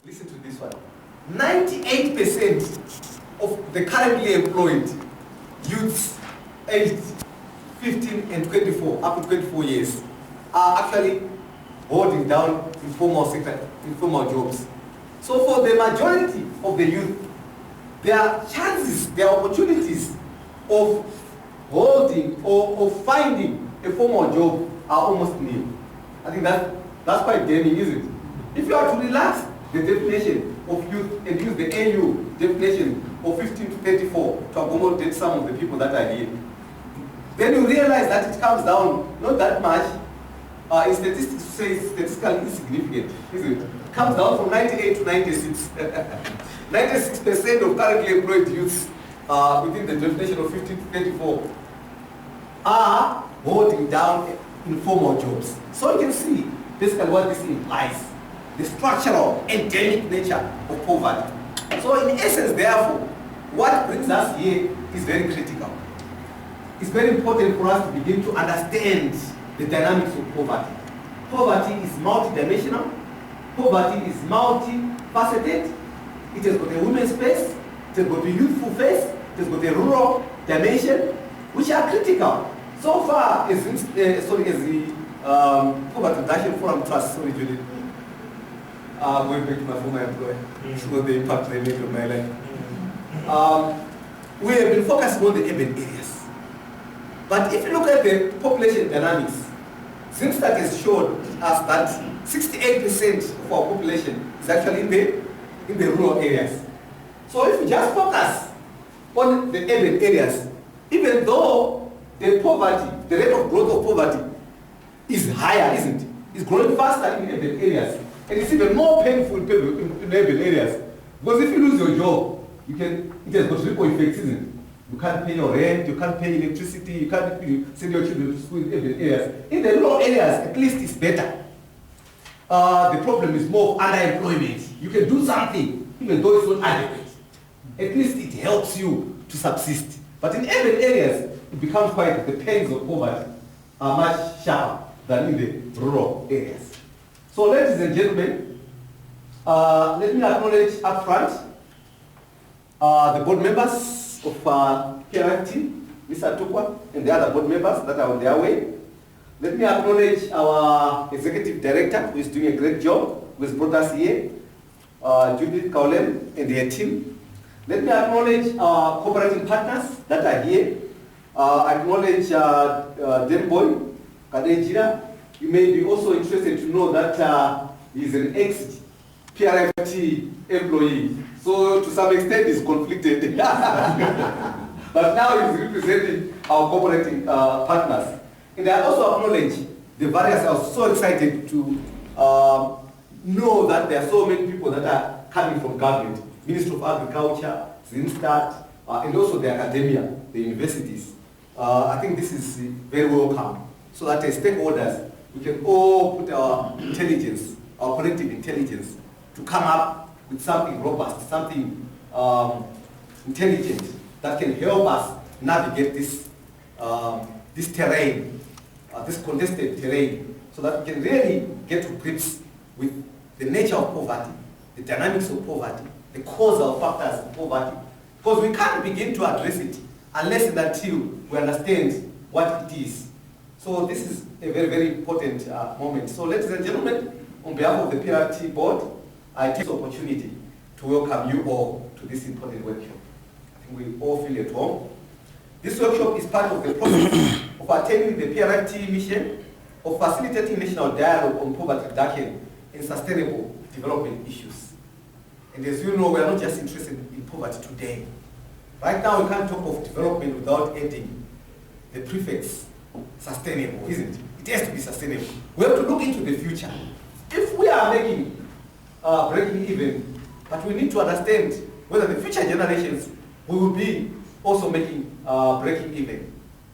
Listen to this one. 98% of the currently employed youths aged 15 and 24, up to 24 years, are actually holding down informal sector, informal jobs. So for the majority of the youth, their chances, their opportunities of holding or of finding a formal job are almost nil. I think that's quite damning, isn't it? If you are to relax the definition of youth and use the AU definition of 15 to 34 to accommodate some of the people that are here, then you realize that it comes down not that much. In statistics, say statistically insignificant, isn't it? It comes down from 98 to 96. 96% of currently employed youths within the definition of 15 to 34 are holding down informal jobs. So you can see basically what this implies, the structural endemic nature of poverty. So in essence, therefore, what brings us here is very critical. It's very important for us to begin to understand the dynamics of poverty. Poverty is multidimensional. Poverty is multifaceted. It has got a women's face, it has got a youthful face, it has got a rural dimension, which are critical. So far as the Poverty Reduction Forum Trust, going back to my former employer, so the impact they made on my life. We have been focusing on the urban areas. But if you look at the population dynamics, Zimstat has showed us that 68% of our population is actually in the rural areas. So if we just focus on the urban areas, even though the poverty, the rate of growth of poverty is higher, isn't it? It's growing faster in urban areas. And it's even more painful in urban areas. Because if you lose your job, it has got ripple effects, isn't it? You can't pay your rent, you can't pay electricity, you can't send your children to school in urban areas. In the rural areas, at least it's better. The problem is more of underemployment. You can do something, even though it's not adequate. At least it helps you to subsist. But in urban areas, it becomes quite, the pains of poverty are much sharper than in the rural areas. So ladies and gentlemen, let me acknowledge up front the board members of PRFT, Mr. Tukwa, and the other board members that are on their way. Let me acknowledge our executive director, who is doing a great job, who has brought us here, Judith Kaulem and her team. Let me acknowledge our cooperating partners that are here. I acknowledge Demboy Kadejira. You may be also interested to know that he's an ex-PRFT employee. So to some extent he's conflicted. But now he's representing our cooperating partners. And I also acknowledge the various, I was so excited to know that there are so many people that are coming from government, Ministry of Agriculture, Zimstat, and also the academia, the universities. I think this is very welcome, so that as stakeholders, we can all put our intelligence, our collective intelligence, to come up with something robust, something intelligent that can help us navigate this, this terrain, this contested terrain, so that we can really get to grips with the nature of poverty, the dynamics of poverty, the causal factors of poverty. Because we can't begin to address it unless and until we understand what it is. So this is a very, very important moment. So ladies and gentlemen, on behalf of the PRT board, I take this opportunity to welcome you all to this important workshop. I think we all feel at home. This workshop is part of the process of attaining the PRT mission of facilitating national dialogue on poverty reduction and sustainable development issues. And as you know, we are not just interested in poverty today. Right now, we can't talk of development without adding the prefix sustainable, isn't it? It has to be sustainable. We have to look into the future. If we are making breaking even, but we need to understand whether the future generations will be also making breaking even.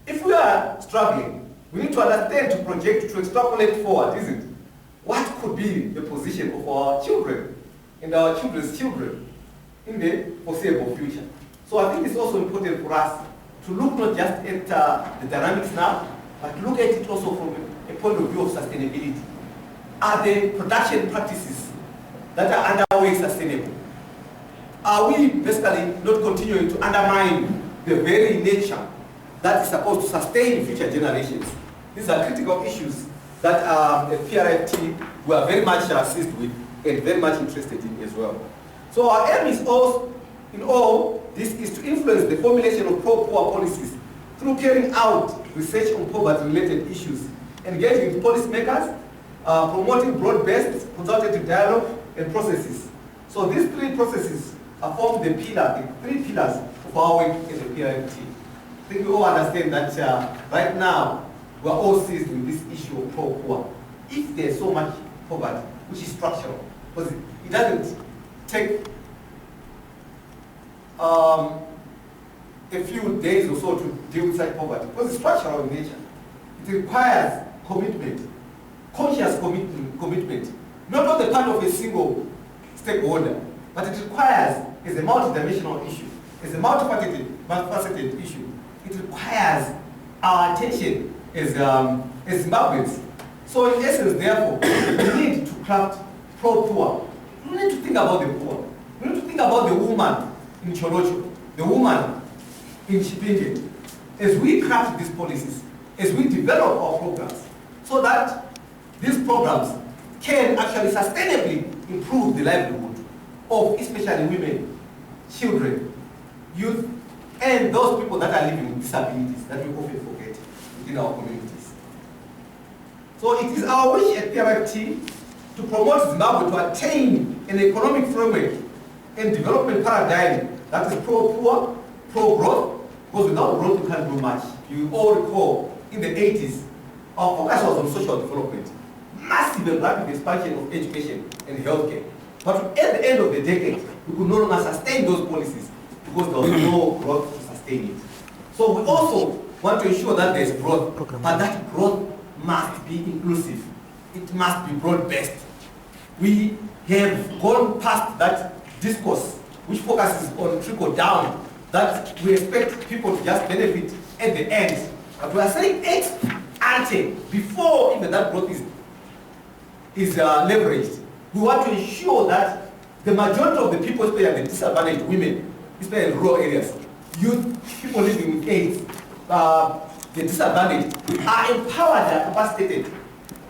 If we are struggling, we need to understand, to project, to extrapolate forward, isn't it? What could be the position of our children and our children's children in the foreseeable future? So I think it's also important for us to look not just at the dynamics now, but look at it also from a point of view of sustainability. Are the production practices that are underway sustainable? Are we basically not continuing to undermine the very nature that is supposed to sustain future generations? These are critical issues that the PRFT we are very much seized with and very much interested in as well. So our aim is also, in all, this is to influence the formulation of pro-poor policies through carrying out research on poverty-related issues, engaging with policymakers, promoting broad-based consultative dialogue and processes. So these three processes form the three pillars of our work in the PRFT. I think we all understand that right now we are all seized with this issue of pro-poor. If there's so much poverty, which is structural, because it doesn't take a few days or so to deal with such poverty, because it's structural in nature. It requires commitment, conscious commitment, not on the part of a single stakeholder, but it requires, as a multidimensional issue, as a multifaceted issue, it requires our attention as Zimbabweans. So in essence, therefore, we need to craft pro-poor. We need to think about the poor. We need to think about the woman in Cholocho, the woman in Chipinge, as we craft these policies, as we develop our programs, so that these programs can actually sustainably improve the livelihood of especially women, children, youth, and those people that are living with disabilities that we often forget within our communities. So it is our wish at PRFT to promote Zimbabwe to attain an economic framework and development paradigm that is pro-poor, pro-growth, because without growth you can't do much. You all recall in the 80s, our focus was on social development, massive and rapid expansion of education and healthcare. But at the end of the decade, we could no longer sustain those policies because there was no growth to sustain it. So we also want to ensure that there is growth, but that growth must be inclusive. It must be broad-based. We have gone past that discourse which focuses on trickle-down, that we expect people to just benefit at the end. But we are saying ex ante, before even that growth is leveraged. We want to ensure that the majority of the people, especially the disadvantaged women, especially in rural areas, youth, people living with AIDS, the disadvantaged, are empowered and capacitated.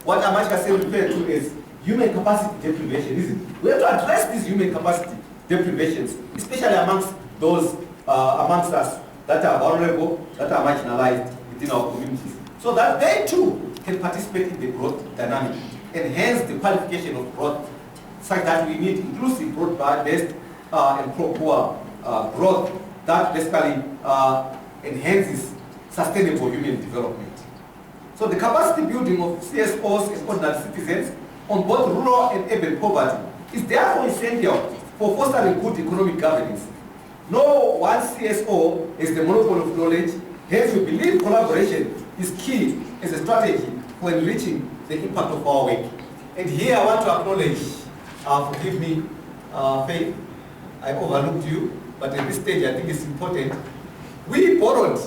What Amachka said referred to is human capacity deprivation, isn't it? We have to address these human capacity deprivations, especially amongst those amongst us that are vulnerable, that are marginalized within our communities, so that they too can participate in the growth dynamic, enhance the qualification of growth, such that we need inclusive, broad-based and pro-poor growth that basically enhances sustainable human development. So the capacity building of CSOs and ordinary citizens on both rural and urban poverty is therefore essential for fostering good economic governance. No one CSO is the monopoly of knowledge, hence we believe collaboration is key as a strategy for enriching the impact of our work. And here I want to acknowledge, forgive me, Faith, I overlooked you, but at this stage I think it's important. We borrowed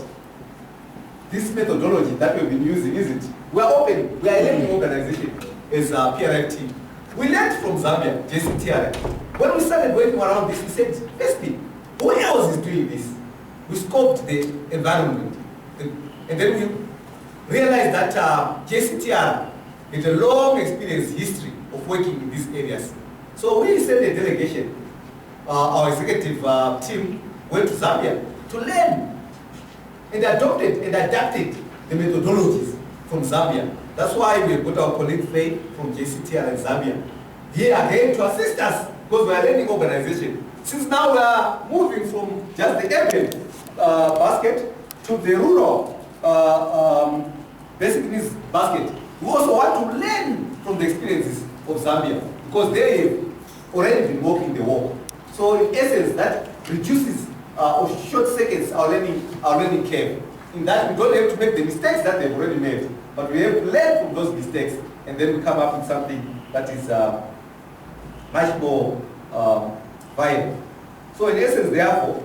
this methodology that we've been using, isn't it? We are open, we are a learning organization as PRFT. We learned from Zambia, JCTR. When we started working around this, we said, firstly, who else is doing this? We scoped the environment. And then we realized that JCTR has a long experience, history of working in these areas. So we sent a delegation, our executive team went to Zambia to learn and adopted and adapted the methodologies from Zambia. That's why we got our colleague Faye from JCTR in Zambia here again to assist us, because we are a learning organization. Since now we are moving from just the urban basket to the rural basic needs basket, we also want to learn from the experiences of Zambia, because they have already been walking the walk. So in essence, that reduces or short circuits our learning curve. In that we don't have to make the mistakes that they've already made, but we have to learn from those mistakes, and then we come up with something that is much more viable. So in essence, therefore,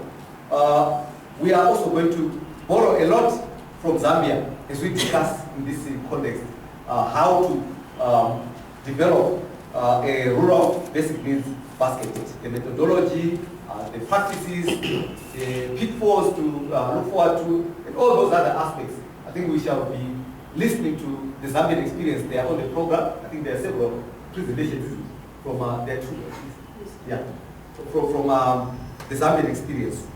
we are also going to borrow a lot from Zambia as we discuss in this context how to develop a rural basic needs basket. The methodology, the practices, the pitfalls to look forward to, and all those other aspects. I think we shall be listening to the Zambian experience there on the program. I think there are several presentations from their from the Zambian experience.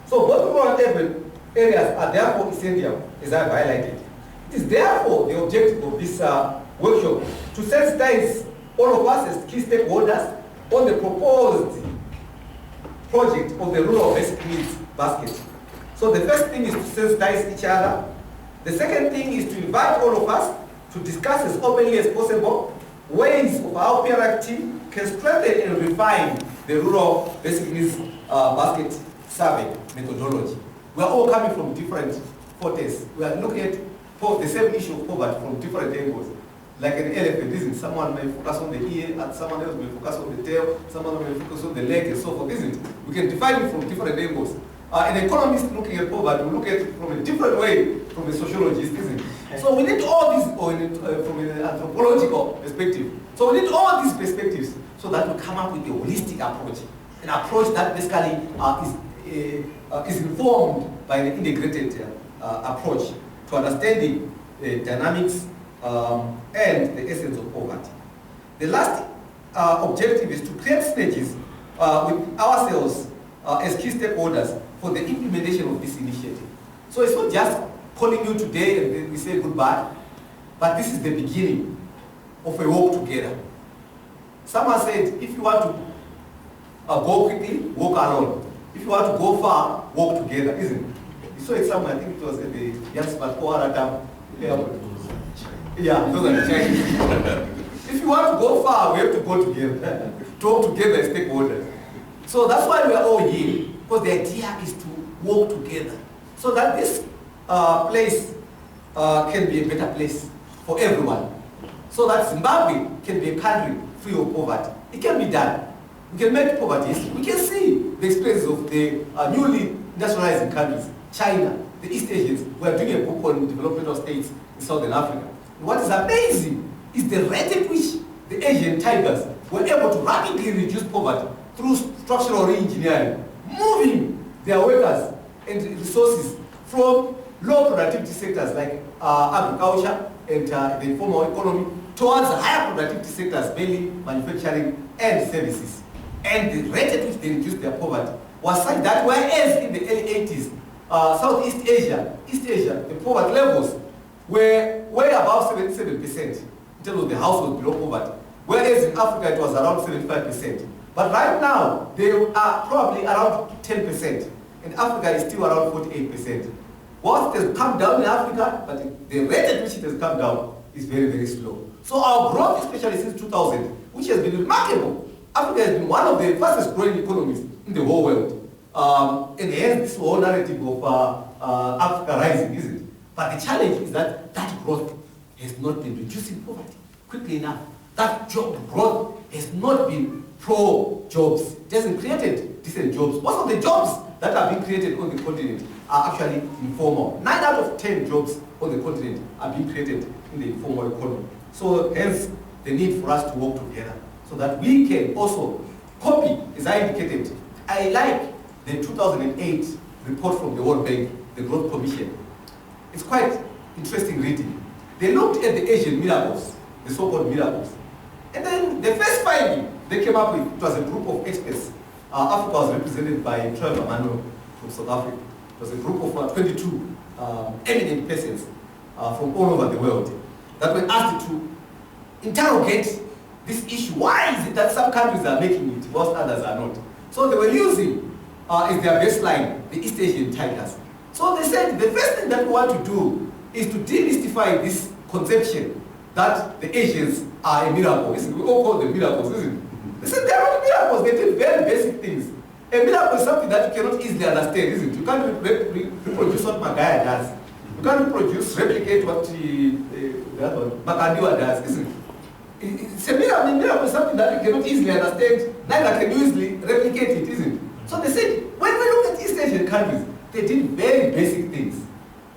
So both rural and urban areas are therefore essential, as I've highlighted. It is therefore the objective of this workshop to sensitize all of us as key stakeholders on the proposed project of the rural basic needs basket. So the first thing is to sensitize each other. The second thing is to invite all of us to discuss as openly as possible ways of how PRFT can strengthen and refine the rural basic needs basket survey methodology. We are all coming from different fortes. We are looking at the same issue of poverty from different angles. Like an elephant, isn't it? Someone may focus on the ear, and someone else may focus on the tail, someone may focus on the leg, and so forth, isn't it? We can define it from different angles. An economist looking at poverty will look at it from a different way from a sociologist, isn't it? So we need all these, from an anthropological perspective. So we need all these perspectives so that we come up with a holistic approach. An approach that basically is informed by an integrated approach to understanding the dynamics and the essence of poverty. The last objective is to create synergies with ourselves as key stakeholders for the implementation of this initiative. So it's not just calling you today and then we say goodbye, but this is the beginning of a walk together. Someone said, if you want to go quickly, walk alone. If you want to go far, walk together, isn't it? You saw it somewhere, I think it was at the Yansbat Koaratam airport. Yeah, those are the Chinese. If you want to go far, we have to go together. Talk together as stakeholders. So that's why we are all here, because the idea is to work together so that this place can be a better place for everyone. So that Zimbabwe can be a country free of poverty. It can be done. We can make poverty history. We can see the experiences of the newly industrializing countries, China, the East Asians. We are doing a book on developmental states in Southern Africa. And what is amazing is the rate at which the Asian tigers were able to rapidly reduce poverty through structural re-engineering, moving their workers and resources from low productivity sectors like agriculture and the informal economy towards higher productivity sectors, mainly manufacturing and services. And the rate at which they reduced their poverty was such that whereas in the early 80s, Southeast Asia, East Asia, the poverty levels were way above 77% in terms of the households below poverty, whereas in Africa it was around 75%. But right now, they are probably around 10%, and Africa is still around 48%. Whilst it has come down in Africa, but the rate at which it has come down is very, very slow. So our growth, especially since 2000, which has been remarkable, Africa has been one of the fastest growing economies in the whole world. And hence this whole narrative of Africa rising, isn't it? But the challenge is that that growth has not been reducing poverty quickly enough. That job growth has not been pro-jobs. It hasn't created decent jobs. Most of the jobs that are being created on the continent are actually informal. 9 out of 10 jobs on the continent are being created in the informal economy. So hence the need for us to work together so that we can also copy, as I indicated. I like the 2008 report from the World Bank, the Growth Commission. It's quite interesting reading. They looked at the Asian miracles, the so-called miracles. And then the first finding they came up with, it was a group of experts. Africa was represented by Trevor Manuel from South Africa. It was a group of 22 eminent persons from all over the world that were asked to interrogate this issue. Why is it that some countries are making it whilst others are not? So they were using as their baseline the East Asian tigers. So they said the first thing that we want to do is to demystify this conception that the Asians are a miracle. We all call them miracles, isn't it? They said they are not miracles, they did very basic things. A miracle is something that you cannot easily understand, isn't it? You can't reproduce what Magaya does. You can't replicate what Makandiwa does, isn't it? It's a miracle. Miracle is something that you cannot easily understand, neither can you easily replicate it, isn't it? So they said, when we look at East Asian countries, they did very basic things.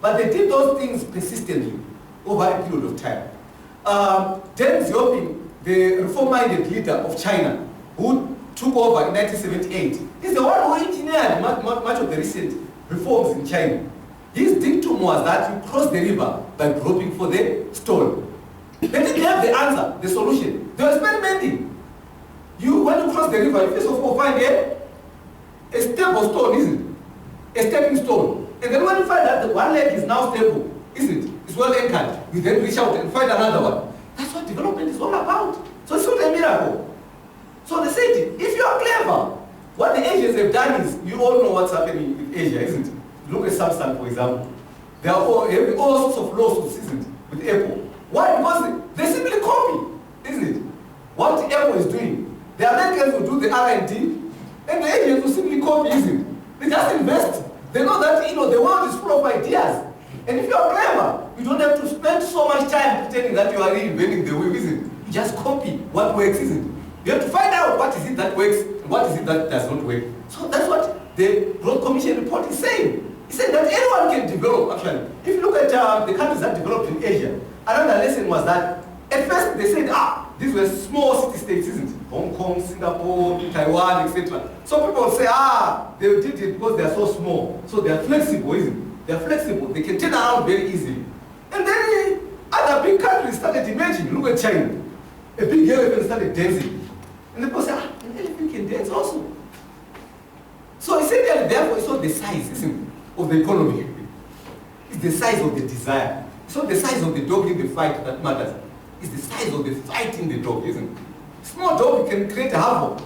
But they did those things persistently over a period of time. Deng Xiaoping, the reform-minded leader of China, who took over in 1978, is the one who engineered much of the recent reforms in China. His dictum was that you cross the river by groping for the stone. They didn't have the answer, the solution. They were experimenting. When you cross the river, you first of all find a stable stone, isn't it? A stepping stone. And then when you find that the one leg is now stable, isn't it? It's well anchored. You then reach out and find another one. That's what development is all about. So it's not a miracle. So they said, if you are clever, what the Asians have done is, you all know what's happening with Asia, isn't it? Look at Samsung, for example. They are having all sorts of lawsuits, isn't it, with Apple. Why? Because they simply copy, isn't it? What Apple is doing. The Americans will do the R&D, and the Asians will simply copy, isn't it? They just invest. They know that, the world is full of ideas. And if you are clever, you don't have to spend so much time pretending that you are reinventing the wheel, isn't it? You just copy what works, isn't it? You have to find out what is it that works and what is it that does not work. So that's what the Growth Commission report is saying. It said that anyone can develop, actually. If you look at the countries that developed in Asia, another lesson was that at first they said, these were small city-states, isn't it? Hong Kong, Singapore, Taiwan, etc. So people say, they did it because they are so small. So they are flexible, isn't it? They are flexible. They can turn around very easily. And then other big countries started emerging. Look at China. A big elephant started dancing. And people say, an elephant can dance also. So essentially, therefore, it's not the size, isn't it, of the economy. It's the size of the desire. It's not the size of the dog in the fight that matters. It's the size of the fight in the dog, isn't it? Small dog can create a havoc,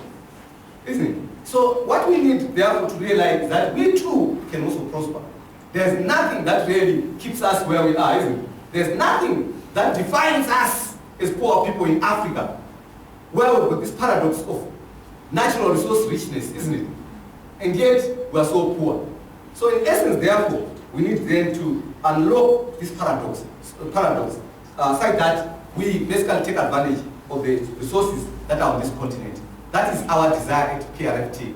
isn't it? So what we need, therefore, to realize is that we too can also prosper. There's nothing that really keeps us where we are, isn't it? There's nothing that defines us as poor people in Africa. Well, with this paradox of natural resource richness, isn't it? And yet, we are so poor. So in essence, therefore, we need then to unlock this paradox, such that we basically take advantage of the resources that are on this continent. That is our desire at KRFT.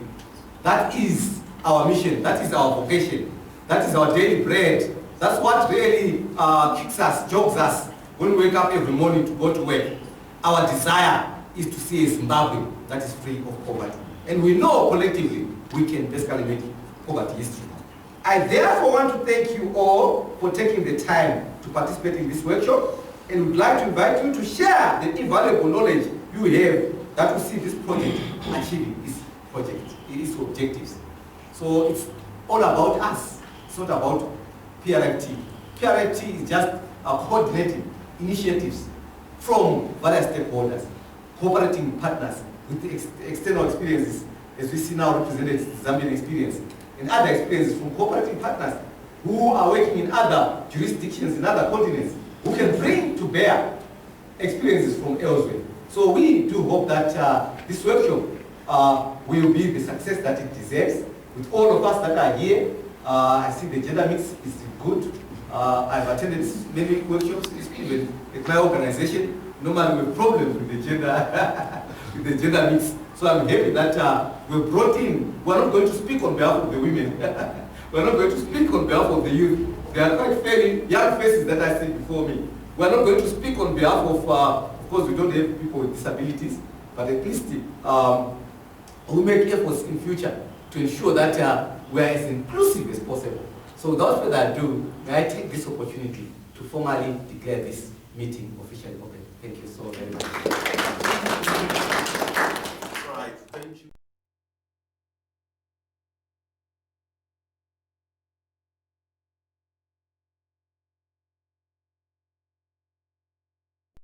That is our mission. That is our vocation. That is our daily bread. That's what really kicks us, jogs us when we wake up every morning to go to work. Our desire is to see a Zimbabwe that is free of poverty. And we know collectively we can basically make poverty history. I therefore want to thank you all for taking the time to participate in this workshop, and would like to invite you to share the invaluable knowledge you have that will see this project achieving its objectives. So it's all about us. It's not about PRFT. PRFT is just coordinating initiatives from various stakeholders, cooperating partners with the external experiences, as we see now represented the Zambian experience, and other experiences from cooperating partners who are working in other jurisdictions, in other continents, who can bring to bear experiences from elsewhere. So we do hope that this workshop will be the success that it deserves. With all of us that are here, I see the gender mix is good. I've attended many workshops, even at my organization. Normally we have problems with the gender mix. So I'm happy that we're brought in. We're not going to speak on behalf of the women. We're not going to speak on behalf of the youth. They are quite fairly young faces that I see before me. We're not going to speak on behalf of course, we don't have people with disabilities, but at least we make efforts in future to ensure that we're as inclusive as possible. So without further ado, may I take this opportunity to formally declare this meeting officially open. Thank you so very much.